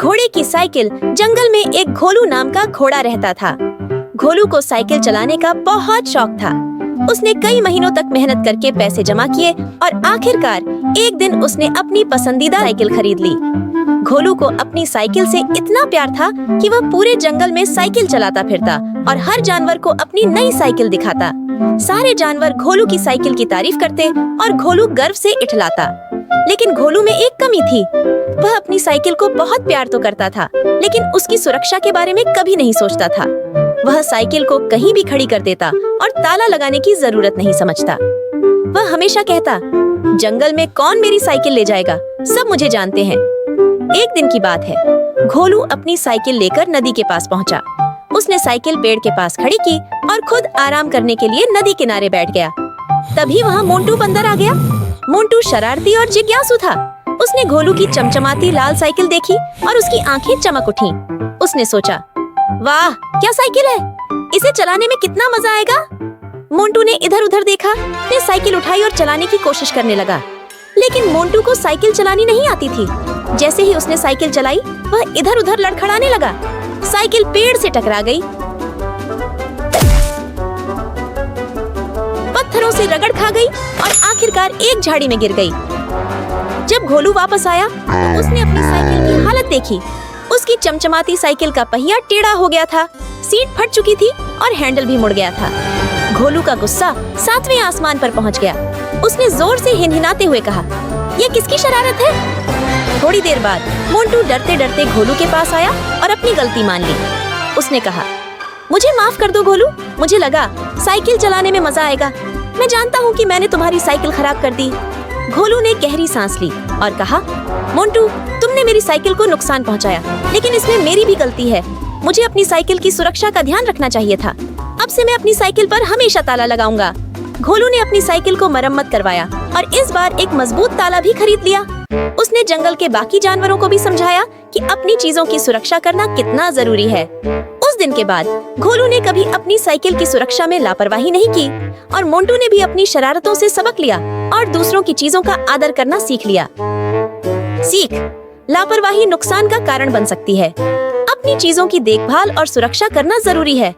घोड़े की साइकिल। जंगल में एक घोलू नाम का घोड़ा रहता था। घोलू को साइकिल चलाने का बहुत शौक था। उसने कई महीनों तक मेहनत करके पैसे जमा किए और आखिरकार एक दिन उसने अपनी पसंदीदा साइकिल खरीद ली। घोलू को अपनी साइकिल से इतना प्यार था कि वह पूरे जंगल में साइकिल चलाता फिरता और हर जानवर को अपनी नई साइकिल दिखाता। सारे जानवर घोलू की साइकिल की तारीफ करते और घोलू गर्व से इठलाता। लेकिन घोलू में एक कमी थी। वह अपनी साइकिल को बहुत प्यार तो करता था, लेकिन उसकी सुरक्षा के बारे में कभी नहीं सोचता था। वह साइकिल को कहीं भी खड़ी कर देता और ताला लगाने की जरूरत नहीं समझता। वह हमेशा कहता, जंगल में कौन मेरी साइकिल ले जाएगा, सब मुझे जानते हैं। एक दिन की बात है, घोलू अपनी साइकिल लेकर नदी के पास पहुंचा। उसने साइकिल पेड़ के पास खड़ी की और खुद आराम करने के लिए नदी किनारे बैठ गया। तभी वहाँ मोंटू बंदर आ गया। मोंटू शरारती और जिज्ञासु था। उसने घोलू की चमचमाती लाल साइकिल देखी और उसकी आंखें चमक उठी। उसने सोचा, वाह क्या साइकिल है, इसे चलाने में कितना मजा आएगा। मोंटू ने इधर उधर देखा, फिर साइकिल उठाई और चलाने की कोशिश करने लगा। लेकिन मोंटू को साइकिल चलानी नहीं आती थी। जैसे ही उसने साइकिल चलाई, वह इधर उधर लड़खड़ाने लगा। साइकिल पेड़ से टकरा गई, पत्थरों से रगड़ खा गई और आखिरकार एक झाड़ी में गिर गई। जब घोलू वापस आया तो उसने अपनी साइकिल की हालत देखी। उसकी चमचमाती साइकिल का पहिया टेढ़ा हो गया था, सीट फट चुकी थी और हैंडल भी मुड़ गया था। घोलू का गुस्सा 7वें आसमान पर पहुंच गया। उसने जोर से हिनहिनाते हुए कहा, ये किसकी शरारत है। थोड़ी देर बाद मोंटू डरते डरते घोलू के पास आया और अपनी गलती मान ली। उसने कहा, मुझे माफ कर दो घोलू, मुझे लगा साइकिल चलाने में मजा आएगा। मैं जानता हूँ कि मैंने तुम्हारी साइकिल खराब कर दी। घोलू ने गहरी सांस ली और कहा, मोंटू तुमने मेरी साइकिल को नुकसान पहुँचाया, लेकिन इसमें मेरी भी गलती है। मुझे अपनी साइकिल की सुरक्षा का ध्यान रखना चाहिए था। अब से मैं अपनी साइकिल पर हमेशा ताला लगाऊंगा। घोलू ने अपनी साइकिल को मरम्मत करवाया और इस बार एक मजबूत ताला भी खरीद लिया। उसने जंगल के बाकी जानवरों को भी समझाया कि अपनी चीजों की सुरक्षा करना कितना जरूरी है। उस दिन के बाद घोलू ने कभी अपनी साइकिल की सुरक्षा में लापरवाही नहीं की और मोंटू ने भी अपनी शरारतों से सबक लिया और दूसरों की चीजों का आदर करना सीख लिया। सीख, लापरवाही नुकसान का कारण बन सकती है। अपनी चीजों की देखभाल और सुरक्षा करना जरूरी है।